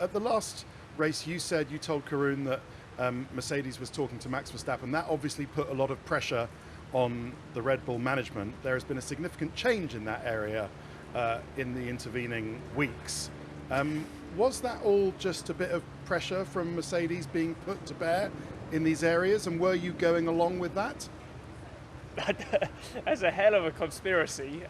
At the last race, you told Karun that Mercedes was talking to Max Verstappen. That obviously put a lot of pressure on the Red Bull management. There has been a significant change in that area in the intervening weeks. Was that all just a bit of pressure from Mercedes being put to bear in these areas, and were you going along with that? That's a hell of a conspiracy.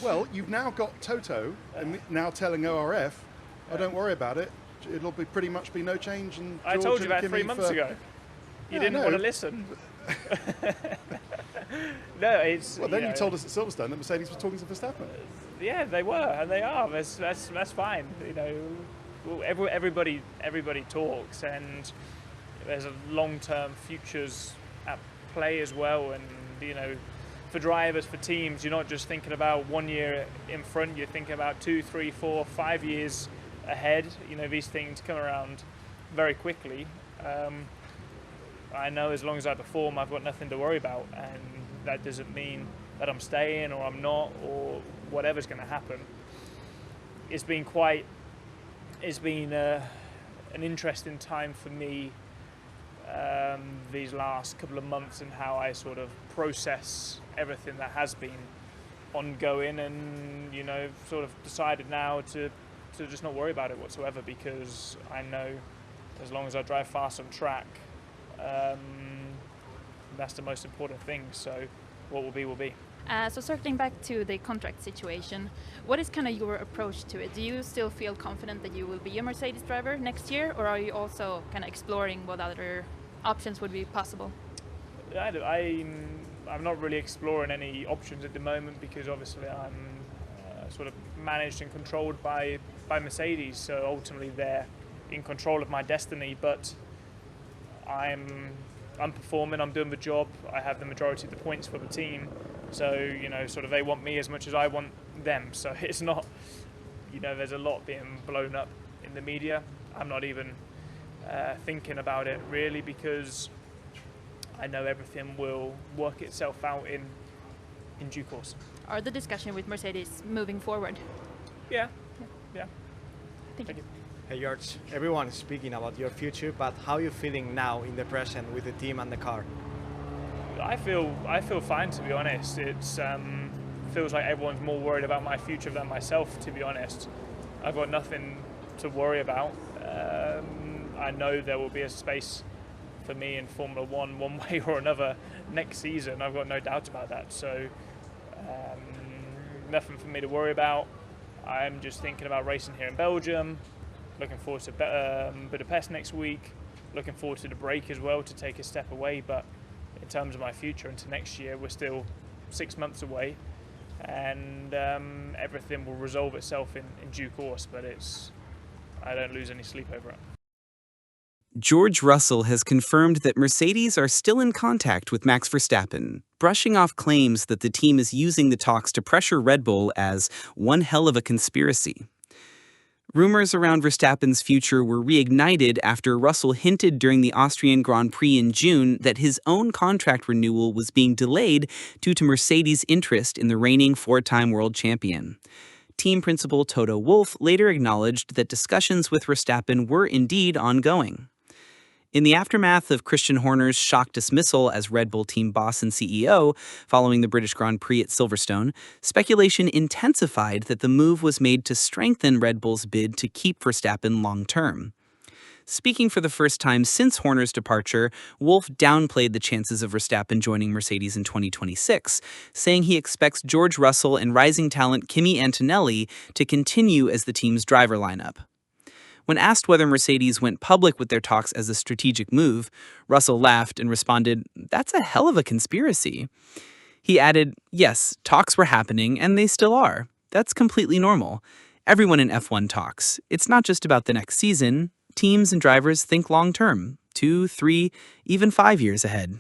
Well, you've now got Toto and now telling ORF, oh, don't worry about it. It'll be pretty much be no change. And I told you that 3 months ago. You didn't want to listen. No, it's. Well, then you told us at Silverstone that Mercedes was talking to Verstappen. Yeah, they were, and they are. That's fine. You know, everybody talks, and there's a long-term futures at play as well. And you know, for drivers, for teams, you're not just thinking about 1 year in front. You're thinking about 2, 3, 4, 5 years ahead. You know, these things come around very quickly. I know as long as I perform, I've got nothing to worry about, and that doesn't mean that I'm staying or I'm not or whatever's going to happen. It's been an interesting time for me these last couple of months, and how I sort of process everything that has been ongoing, and you know, sort of decided now to just not worry about it whatsoever, because I know as long as I drive fast on track, that's the most important thing. So what will be will be. So circling back to the contract situation, what is kind of your approach to it? Do you still feel confident that you will be a Mercedes driver next year, or are you also kind of exploring what other options would be possible? I'm not really exploring any options at the moment, because obviously I'm sort of managed and controlled by Mercedes, so ultimately they're in control of my destiny. But I'm performing, I'm doing the job, I have the majority of the points for the team, so you know, sort of they want me as much as I want them. So it's not, you know, there's a lot being blown up in the media. I'm not even thinking about it really, because I know everything will work itself out in due course. Are the discussion with Mercedes moving forward? Yeah. Thank you. Hey George, everyone is speaking about your future, but how are you feeling now in the present with the team and the car? I feel fine, to be honest. It's feels like everyone's more worried about my future than myself, to be honest. I've got nothing to worry about. I know there will be a space for me in Formula One way or another next season. I've got no doubt about that. So nothing for me to worry about. I'm just thinking about racing here in Belgium. Looking forward to Budapest next week. Looking forward to the break as well, to take a step away. But in terms of my future into next year, we're still 6 months away, and everything will resolve itself in due course. But I don't lose any sleep over it. George Russell has confirmed that Mercedes are still in contact with Max Verstappen, brushing off claims that the team is using the talks to pressure Red Bull as one hell of a conspiracy. Rumors around Verstappen's future were reignited after Russell hinted during the Austrian Grand Prix in June that his own contract renewal was being delayed due to Mercedes' interest in the reigning four-time world champion. Team principal Toto Wolff later acknowledged that discussions with Verstappen were indeed ongoing. In the aftermath of Christian Horner's shock dismissal as Red Bull team boss and CEO following the British Grand Prix at Silverstone, speculation intensified that the move was made to strengthen Red Bull's bid to keep Verstappen long-term. Speaking for the first time since Horner's departure, Wolff downplayed the chances of Verstappen joining Mercedes in 2026, saying he expects George Russell and rising talent Kimi Antonelli to continue as the team's driver lineup. When asked whether Mercedes went public with their talks as a strategic move, Russell laughed and responded, "That's a hell of a conspiracy." He added, "Yes, talks were happening, and they still are. That's completely normal. Everyone in F1 talks. It's not just about the next season. Teams and drivers think long-term, 2, 3, even 5 years ahead."